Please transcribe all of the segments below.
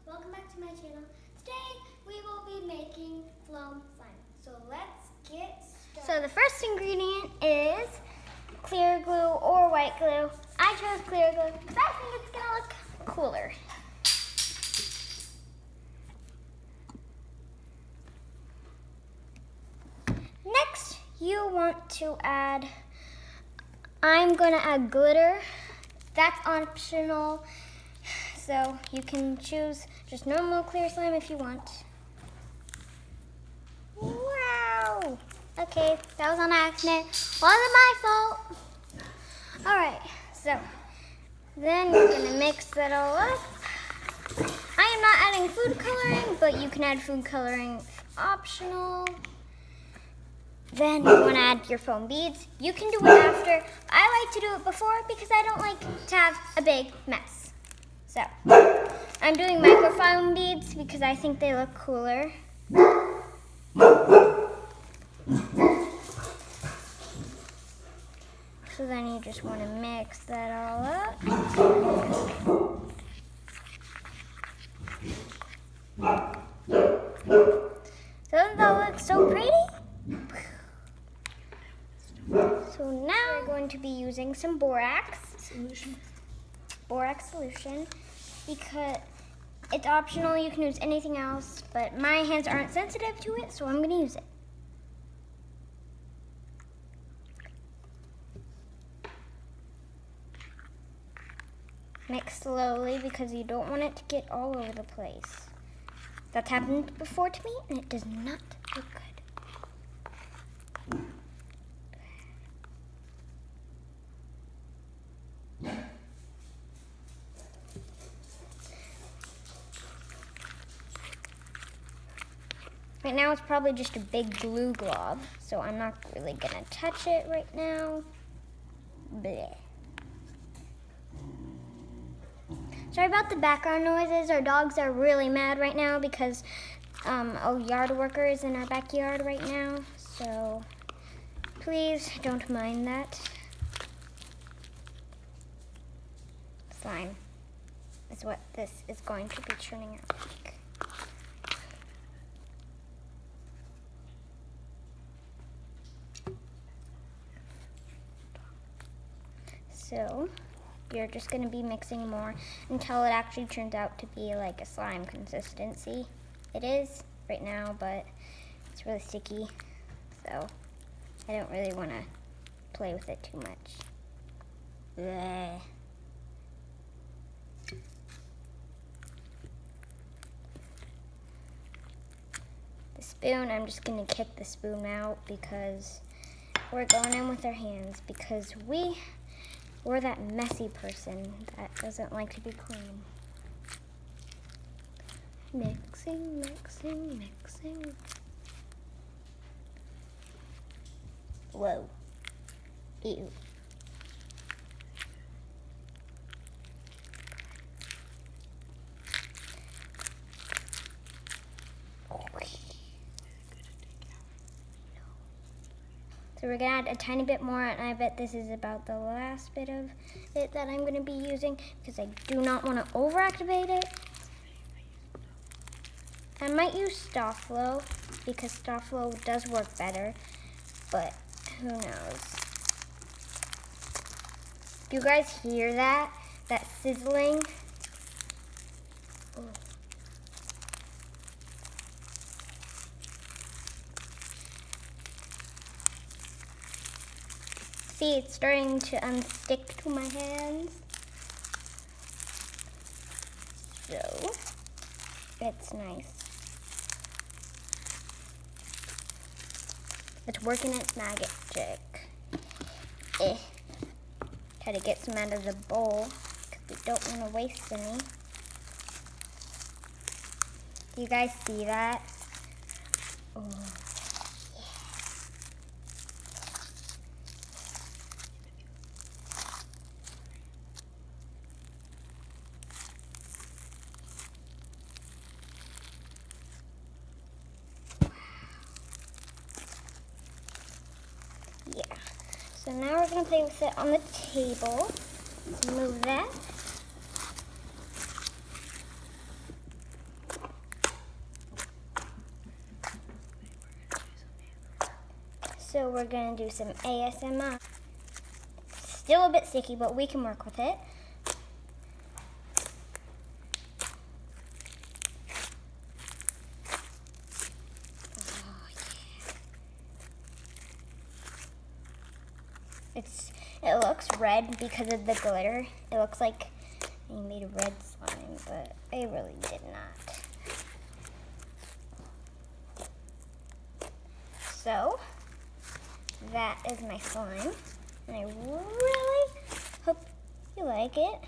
welcome back to my channel. Today we will be making Floam slime. So let's get started. So the first ingredient is clear glue or white glue. I chose clear glue because I think it's gonna look cooler. Next, you want to add, I'm gonna add glitter. That's optional. So you can choose just normal clear slime if you want. Wow! Okay, that was on accident. Wasn't my fault. All right, so then you're gonna mix that all up. I am not adding food coloring, but you can add food coloring if optional. Then you want to add your foam beads. You can do it after. I like to do it before because I don't like to have a big mess. So, I'm doing microfoam beads because I think they look cooler. So then you just want to mix that all up. Doesn't that look so pretty? So now we're going to be using some borax solution because it's optional. You can use anything else, but my hands aren't sensitive to it, so I'm going to use it. Mix slowly because you don't want it to get all over the place. That's happened before to me, and it does not look good. Right now it's probably just a big glue glob, so I'm not really gonna touch it right now. Bleh. Sorry about the background noises. Our dogs are really mad right now because a yard worker is in our backyard right now, so please don't mind that. Slime is what this is going to be turning out like. So you're just going to be mixing more until it actually turns out to be like a slime consistency. It is right now, but it's really sticky, so I don't really want to play with it too much. Bleh. The spoon, I'm just going to kick the spoon out because we're going in with our hands because we're that messy person that doesn't like to be clean. Mixing, mixing, mixing. Whoa. Ew. So we're gonna add a tiny bit more, and I bet this is about the last bit of it that I'm gonna be using because I do not want to overactivate it. I might use Floam because Floam does work better, but who knows? Do you guys hear that? That sizzling? Ooh. See, it's starting to unstick to my hands. So, it's nice. It's working its magic. Try to get some out of the bowl because we don't want to waste any. Do you guys see that? Oh. Yeah, so now we're going to place it on the table. Let's move that. So we're gonna do some ASMR. Still a bit sticky, but we can work with it. It looks red because of the glitter. It looks like you made a red slime, but I really did not. So that is my slime, and I really hope you like it.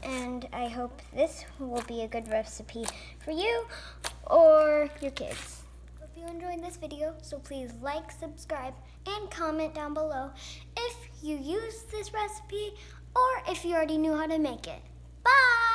And I hope this will be a good recipe for you or your kids. Hope you enjoyed this video, so please like, subscribe, and comment down below if you use this recipe or if you already knew how to make it. Bye!